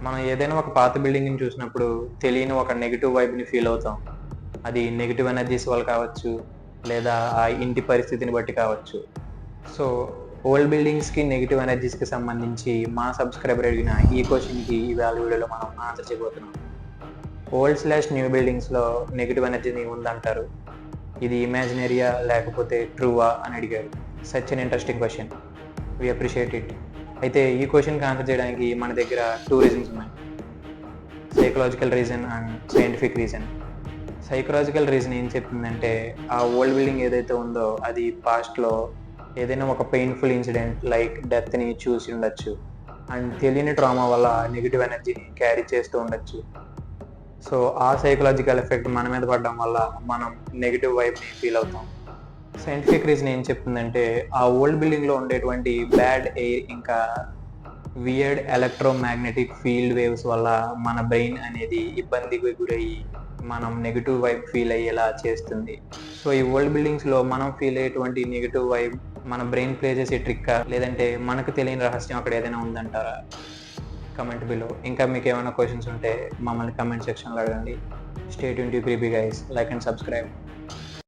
మనం ఏదైనా ఒక పాత బిల్డింగ్ని చూసినప్పుడు తెలియని ఒక నెగిటివ్ వైబ్ని ఫీల్ అవుతాం. అది నెగిటివ్ ఎనర్జీస్ వల్ల కావచ్చు, లేదా ఆ ఇంటి పరిస్థితిని బట్టి కావచ్చు. సో ఓల్డ్ బిల్డింగ్స్కి నెగిటివ్ ఎనర్జీస్కి సంబంధించి మా సబ్స్క్రైబర్ అడిగిన ఈ క్వశ్చన్కి ఇవాళ వీడియోలో మనం ఆన్సర్ చేయబోతున్నాం. ఓల్డ్/న్యూ బిల్డింగ్స్లో నెగిటివ్ ఎనర్జీని ఉందంటారు. ఇది ఇమాజినరీయా లేకపోతే ట్రూవా అని అడిగారు. Such an interesting question. We appreciate it. అయితే ఈ క్వశ్చన్కి ఆన్సర్ చేయడానికి మన దగ్గర 2 రీజన్స్ ఉన్నాయి. Psychological reason and scientific reason. Psychological reason ఏం చెప్తుందంటే, ఆ ఓల్డ్ బిల్డింగ్ ఏదైతే ఉందో అది పాస్ట్లో ఏదైనా ఒక పెయిన్ఫుల్ ఇన్సిడెంట్ లైక్ డెత్ని చూసి ఉండొచ్చు అండ్ తెలియని ట్రామా వల్ల నెగిటివ్ ఎనర్జీని క్యారీ చేస్తూ ఉండొచ్చు. సో ఆ సైకలాజికల్ ఎఫెక్ట్ మన మీద పడడం వల్ల మనం నెగిటివ్ వైబ్ని ఫీల్ అవుతాం. సైంటిఫిక్ రీజన్ ఏం చెప్తుందంటే, ఆ ఓల్డ్ బిల్డింగ్లో ఉండేటువంటి బ్యాడ్ ఎయిర్ ఇంకా వియర్డ్ ఎలక్ట్రోమాగ్నెటిక్ ఫీల్డ్ వేవ్స్ వల్ల మన బ్రెయిన్ అనేది ఇబ్బందికి గురయ్యి మనం నెగిటివ్ వైబ్ ఫీల్ అయ్యేలా చేస్తుంది. సో ఈ ఓల్డ్ బిల్డింగ్స్లో మనం ఫీల్ అయ్యేటువంటి నెగిటివ్ వైబ్ మన బ్రెయిన్ ప్లే చేసే ట్రిక్కా, లేదంటే మనకు తెలియని రహస్యం అక్కడ ఏదైనా ఉందంటారా? Comment below. ఇంకా మీకు ఏమైనా క్వశ్చన్స్ ఉంటే మమ్మల్ని కమెంట్ సెక్షన్లో అడగండి. Stay tune to creepy guys. Like and subscribe.